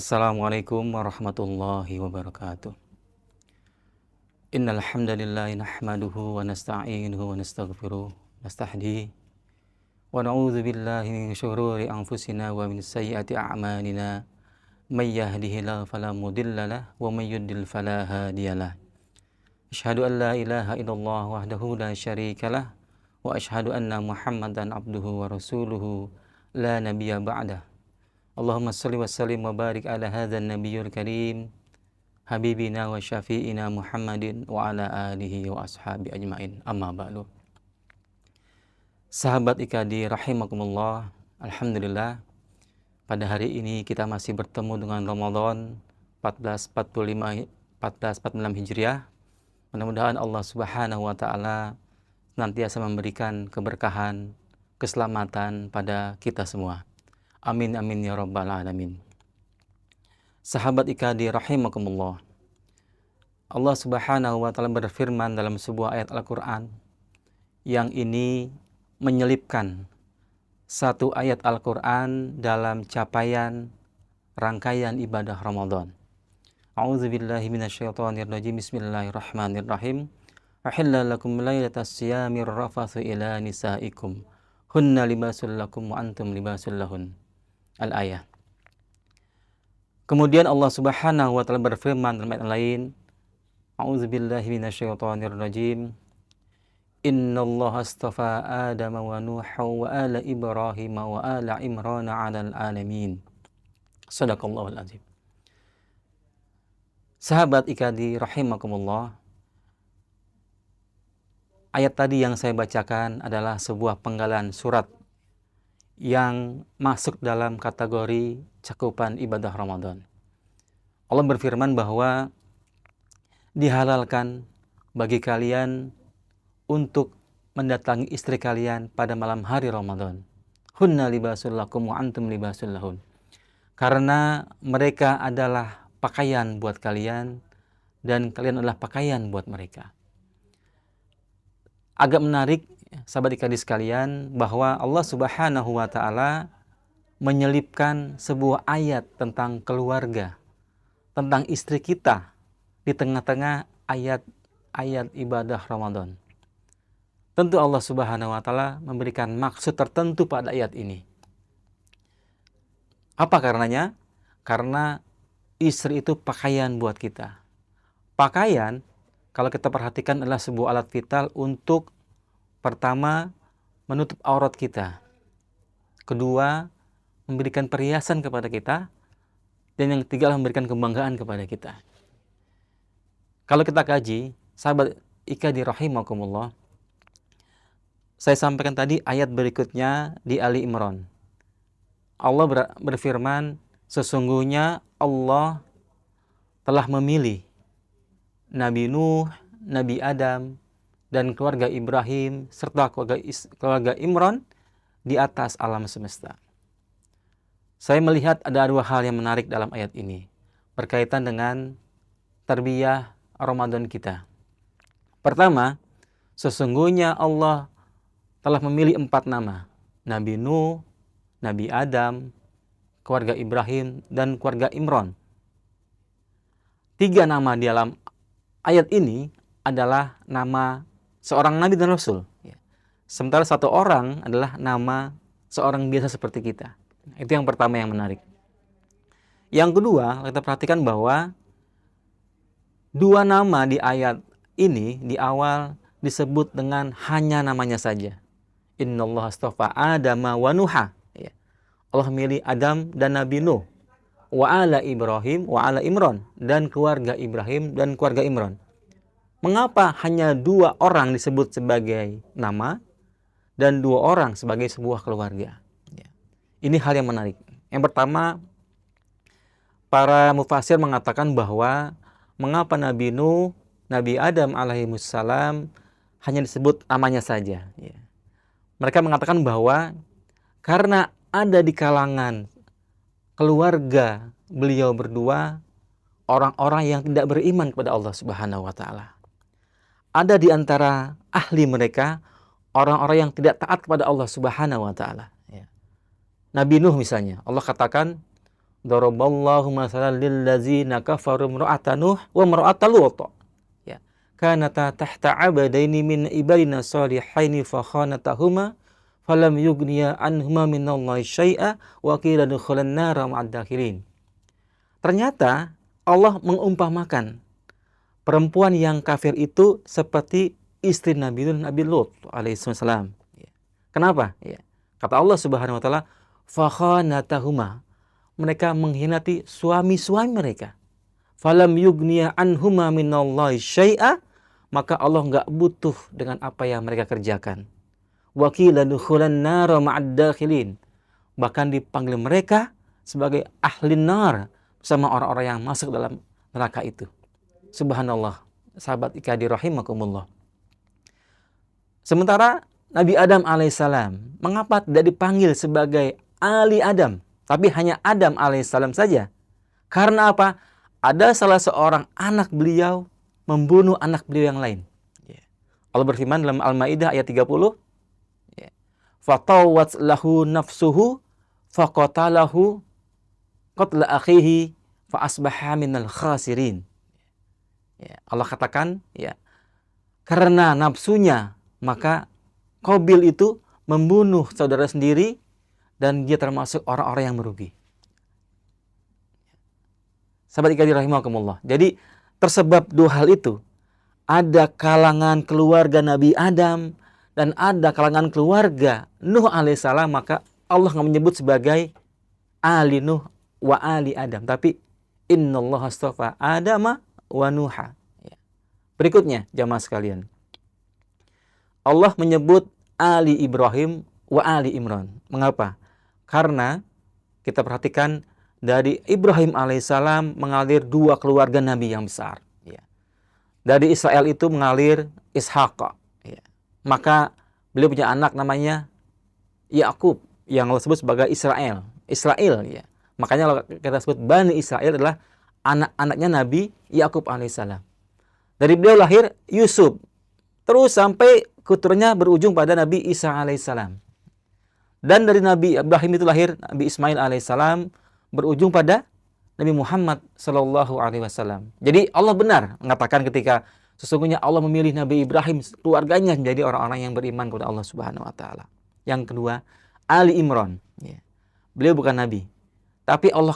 Assalamualaikum warahmatullahi wabarakatuh. Innal hamdalillah nahmaduhu wa nasta'inuhu wa nastaghfiruh nastahdihi wa na'udzu billahi min syururi anfusina wa min sayyiati a'malina may yahdihillahu fala mudhillalah wa may yudlil fala hadiyalah. Asyhadu an la ilaha illallah wahdahu la syarikalah wa asyhadu anna Muhammadan abduhu wa rasuluhu la nabiyya ba'dah. Allahumma salli wa sallim wa barik ala hadzal nabiyil karim habibina wa syafi'ina Muhammadin wa ala alihi wa ashabi ajmain. Amma ba'du. Sahabat IKADI rahimakumullah, alhamdulillah pada hari ini kita masih bertemu dengan Ramadan 1446 Hijriah. Mudah-mudahan Allah Subhanahu wa taala senantiasa memberikan keberkahan, keselamatan pada kita semua. Amin amin ya rabbal alamin. Sahabat IKADI rahimakumullah, Allah Subhanahu wa taala berfirman dalam sebuah ayat Al-Qur'an yang ini menyelipkan satu ayat Al-Qur'an dalam capaian rangkaian ibadah Ramadan. A'udzubillahi minasyaitonir rajim. Bismillahirrahmanirrahim. Ahilla lakum lailatas siyamir rafathu ila nisaikum hunna libasul lakum wa antum libasul lahun. Al-ayah. Kemudian Allah Subhanahu wa taala berfirman dalam ayat lain, A'udzubillahi minasyaitonir rajim. Innallaha astafa Adama wa Nuha wa ala Ibrahim wa ala Imran 'alal alamin. Shadaqallahul azim. Sahabat IKADI rahimakumullah, ayat tadi yang saya bacakan adalah sebuah penggalan surat yang masuk dalam kategori cakupan ibadah Ramadan. Allah berfirman bahwa dihalalkan bagi kalian untuk mendatangi istri kalian pada malam hari Ramadan. Hunna libasul lakum wa antum libasul lahun. Karena mereka adalah pakaian buat kalian dan kalian adalah pakaian buat mereka. Agak menarik, sahabat IKADI sekalian, bahwa Allah Subhanahu wa taala menyelipkan sebuah ayat tentang keluarga, tentang istri kita di tengah-tengah ayat-ayat ibadah Ramadan. Tentu Allah Subhanahu wa taala memberikan maksud tertentu pada ayat ini. Apa karenanya? Karena istri itu pakaian buat kita. Pakaian, kalau kita perhatikan, adalah sebuah alat vital untuk pertama menutup aurat kita, kedua memberikan perhiasan kepada kita, dan yang ketiga adalah memberikan kebanggaan kepada kita. Kalau kita kaji, sahabat IKADI rahimakumullah, saya sampaikan tadi ayat berikutnya di Ali Imran. Allah berfirman, sesungguhnya Allah telah memilih Nabi Nuh, Nabi Adam, dan keluarga Ibrahim, serta keluarga Imran di atas alam semesta. Saya melihat ada dua hal yang menarik dalam ayat ini, berkaitan dengan tarbiyah Ramadan kita. Pertama, sesungguhnya Allah telah memilih 4 nama, Nabi Nuh, Nabi Adam, keluarga Ibrahim, dan keluarga Imran. 3 nama di dalam ayat ini adalah nama seorang nabi dan rasul. Sementara 1 orang adalah nama seorang biasa seperti kita. Itu yang pertama yang menarik. Yang kedua, kita perhatikan bahwa 2 nama di ayat ini di awal disebut dengan hanya namanya saja. Innallaha astafa Adama wa Nuha. Allah milih Adam dan Nabi Nuh. Wa ala Ibrahim wa ala Imran, dan keluarga Ibrahim dan keluarga Imran. Mengapa hanya 2 orang disebut sebagai nama dan 2 orang sebagai sebuah keluarga? Ini hal yang menarik. Yang pertama, para mufasir mengatakan bahwa mengapa Nabi Nuh, Nabi Adam alaihimussalam hanya disebut namanya saja. Mereka mengatakan bahwa karena ada di kalangan keluarga beliau berdua orang-orang yang tidak beriman kepada Allah Subhanahu wa taala. Ada di antara ahli mereka orang-orang yang tidak taat kepada Allah Subhanahu wa taala. Nabi Nuh misalnya, Allah katakan Daraballahu masalan lil ladzina kafaru imra'ata Nuh wa imra'ata Lut. Ya. Kanata tahta 'abdaini min ibadina shalihaini fa khanatahuma falam yughniya anhuma minallahi syai'a wa qila dukhulan nara ma'ad dakhilin. Ternyata Allah mengumpamakan perempuan yang kafir itu seperti istri Nabi Lut alaihissalam. Kenapa? Ya. Kata Allah Subhanahu wa taala, fa khanatahuma. Mereka mengkhianati suami-suami mereka. Falam yughniya anhuma minallahi syai'a, maka Allah enggak butuh dengan apa yang mereka kerjakan. Wa qila dukhulan nara ma'ad dakhilin. Bahkan dipanggil mereka sebagai ahli nar bersama orang-orang yang masuk dalam neraka itu. Subhanallah, sahabat IKD rahimakumullah. Sementara Nabi Adam alaihissalam, mengapa tidak dipanggil sebagai Ali Adam, tapi hanya Adam alaihissalam saja? Karena apa? Ada salah seorang anak beliau membunuh anak beliau yang lain. Allah berfirman dalam Al-Maidah ayat 30, fatawat lahu nafsuhu faqatalahu qatla akhihi fa asbaha minal khasirin. Allah katakan, karena nafsunya maka Qabil itu membunuh saudara sendiri dan dia termasuk orang-orang yang merugi. Sahabat ikhwan rahimakumullah. Jadi tersebab dua hal itu. Ada kalangan keluarga Nabi Adam dan ada kalangan keluarga Nuh alaihissalam, maka Allah nggak menyebut sebagai Ali Nuh wa Ali Adam, tapi innallaha astafa Adama wa Nuha. Berikutnya jamaah sekalian, Allah menyebut Ali Ibrahim wa Ali Imran. Mengapa? Karena kita perhatikan dari Ibrahim alaihissalam mengalir dua keluarga Nabi yang besar. Dari Israel itu mengalir Ishaq. Maka beliau punya anak namanya Yakub yang Allah sebut sebagai Israel. Makanya kita sebut Bani Israel adalah anak-anaknya Nabi Yakub alaihissalam. Dari beliau lahir Yusuf. Terus sampai keturunannya berujung pada Nabi Isa alaihissalam. Dan dari Nabi Ibrahim itu lahir Nabi Ismail alaihissalam, berujung pada Nabi Muhammad sallallahu alaihi wasallam. Jadi Allah benar mengatakan ketika sesungguhnya Allah memilih Nabi Ibrahim keluarganya menjadi orang-orang yang beriman kepada Allah Subhanahu wa taala. Yang kedua, Ali Imran. Beliau bukan nabi, tapi Allah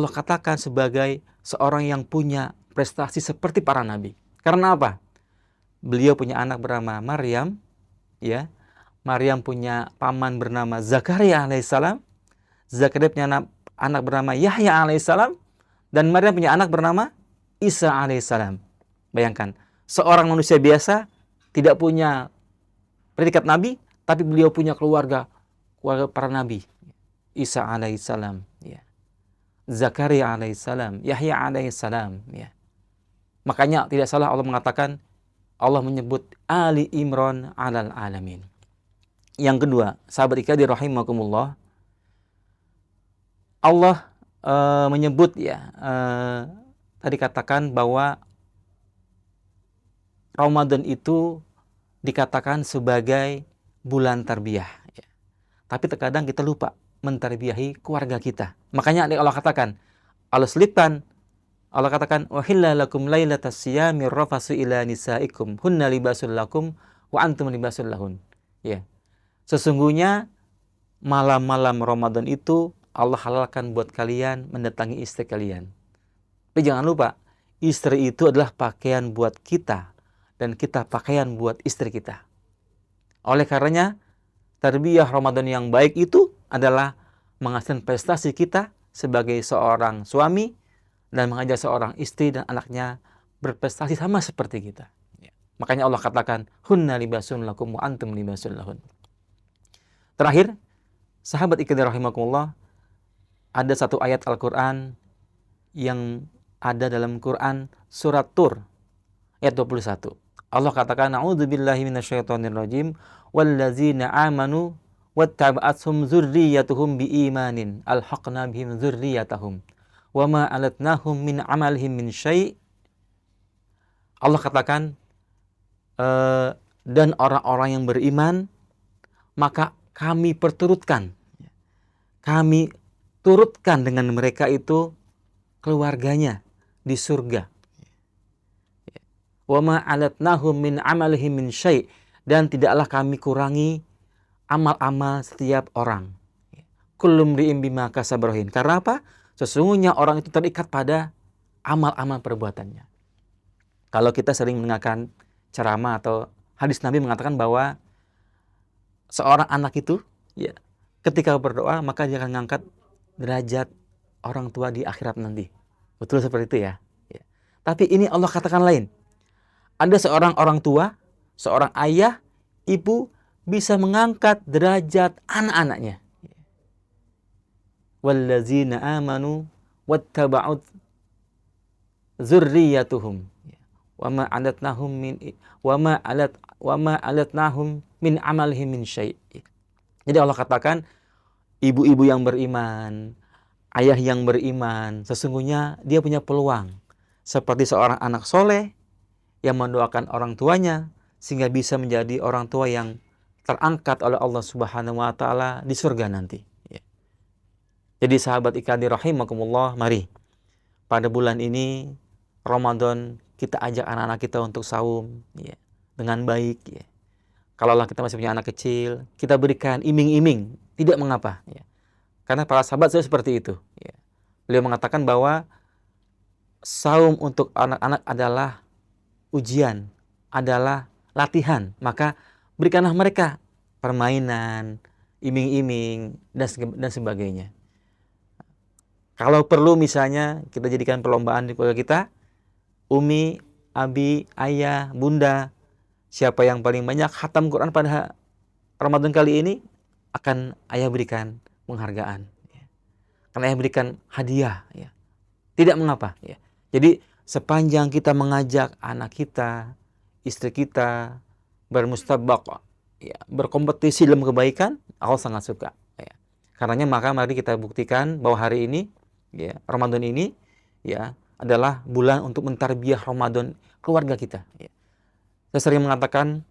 katakan sebagai seorang yang punya prestasi seperti para nabi. Karena apa? Beliau punya anak bernama Maryam, Maryam punya paman bernama Zakaria alaihissalam, Zakaria punya anak bernama Yahya alaihissalam, dan Maryam punya anak bernama Isa alaihissalam. Bayangkan, seorang manusia biasa tidak punya predikat nabi, tapi beliau punya keluarga para nabi. Isa alaihissalam, Zakaria alaihissalam, Yahya alaihissalam. Makanya tidak salah Allah mengatakan, Allah menyebut Ali Imran alal alamin. Yang kedua, sahabat ikhwan rahimakumullah, Allah menyebut tadi katakan bahwa Ramadan itu dikatakan sebagai bulan tarbiyah. Tapi terkadang kita lupa mentarbiyahi keluarga kita. Makanya Allah katakan, Allah selipkan, Allah katakan, wahilla lakum lailatas siyami rafasu ila nisaikum hunna libasul lakum wa antum libasul lahun. Sesungguhnya malam-malam Ramadan itu Allah halalkan buat kalian mendatangi istri kalian. Tapi jangan lupa, istri itu adalah pakaian buat kita dan kita pakaian buat istri kita. Oleh karenanya, tarbiyah Ramadan yang baik itu adalah menghasilkan prestasi kita sebagai seorang suami dan mengajak seorang istri dan anaknya berprestasi sama seperti kita. Makanya Allah katakan, hunna libasun lakum wa antum libasun lahun. Terakhir, sahabat ikhwan rahimakumullah, ada satu ayat Al-Quran yang ada dalam Quran surat Tur ayat 21. Allah katakan, a'udzubillahi minasyaitonirrajim, wallazina amanu wattaba'athum dzurriyyatuhum biimanin alhaqna bihim dzurriyyatahum wama alatnahum min amalihim min syai'. Allah katakan, dan orang-orang yang beriman maka kami perturutkan, kami turutkan dengan mereka itu keluarganya di surga. Wa ma alatnahum min amalihim min syai', dan tidaklah kami kurangi amal-amal setiap orang. Kullum ri'im bima kasaba rahin. Karena apa? Sesungguhnya orang itu terikat pada amal-amal perbuatannya. Kalau kita sering mendengarkan ceramah atau hadis Nabi mengatakan bahwa seorang anak itu ya ketika berdoa maka dia akan mengangkat derajat orang tua di akhirat nanti. Betul seperti itu ya. Ya. Tapi ini Allah katakan lain. Ada seorang orang tua, seorang ayah, ibu bisa mengangkat derajat anak-anaknya. Wallazina amanu wattaba'ut dzurriyyatuhum wama alatnahum min amalihim min syai'. Jadi Allah katakan ibu-ibu yang beriman, ayah yang beriman, sesungguhnya dia punya peluang seperti seorang anak soleh yang mendoakan orang tuanya sehingga bisa menjadi orang tua yang terangkat oleh Allah Subhanahu wa taala di surga nanti. Jadi sahabat ikhwani rahimakumullah, mari pada bulan ini Ramadan kita ajak anak-anak kita untuk saum ya, dengan baik ya. Kalaulah kita masih punya anak kecil, kita berikan iming-iming, tidak mengapa ya. Karena para sahabat saya seperti itu ya. Beliau mengatakan bahwa saum untuk anak-anak adalah ujian, adalah latihan, maka berikanlah mereka permainan, iming-iming dan sebagainya. Kalau perlu misalnya kita jadikan perlombaan di keluarga kita, umi, abi, ayah, bunda, siapa yang paling banyak khatam Quran pada Ramadan kali ini akan ayah berikan penghargaan, akan ayah berikan hadiah, ya. Tidak mengapa, ya. Jadi sepanjang kita mengajak anak kita, istri kita bermustabaq, ya, berkompetisi dalam kebaikan, Allah sangat suka. Ya. Karenanya maka mari kita buktikan bahwa hari ini, ya, Ramadan ini, ya, adalah bulan untuk mentarbiyah Ramadan keluarga kita. Ya. Saya sering mengatakan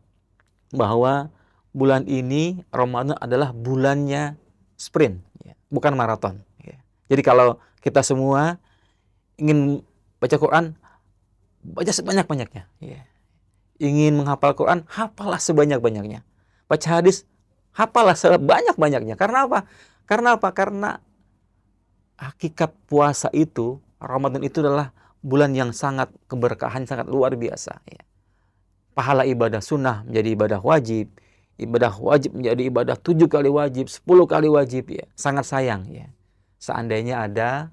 bahwa bulan ini Ramadan adalah bulannya sprint, ya, bukan maraton. Ya. Jadi kalau kita semua ingin baca Quran, baca sebanyak-banyaknya. Ya. Ingin menghafal Quran, hafalah sebanyak-banyaknya. Baca hadis, hafalah sebanyak-banyaknya. Karena apa? Karena hakikat puasa itu, Ramadan itu adalah bulan yang sangat keberkahan, sangat luar biasa. Ya. Pahala ibadah sunnah menjadi ibadah wajib menjadi ibadah 7 kali wajib, 10 kali wajib. Ya. Sangat sayang. Ya. Seandainya ada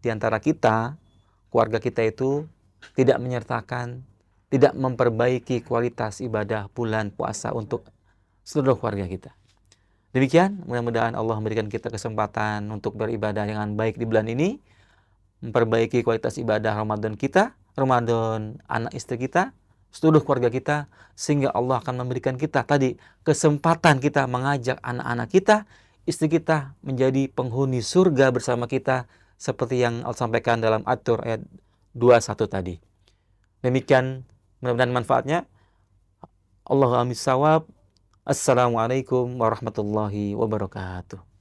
di antara kita, keluarga kita itu tidak menyertakan, tidak memperbaiki kualitas ibadah bulan puasa untuk seluruh keluarga kita. Demikian, mudah-mudahan Allah memberikan kita kesempatan untuk beribadah dengan baik di bulan ini, memperbaiki kualitas ibadah Ramadan kita, Ramadan anak istri kita, seluruh keluarga kita, sehingga Allah akan memberikan kita tadi kesempatan kita mengajak anak-anak kita, istri kita menjadi penghuni surga bersama kita, seperti yang Allah sampaikan dalam At-Tur ayat 21 tadi. Demikian, mudah-mudahan manfaatnya. Allahu a'lam bishawab. Assalamualaikum warahmatullahi wabarakatuh.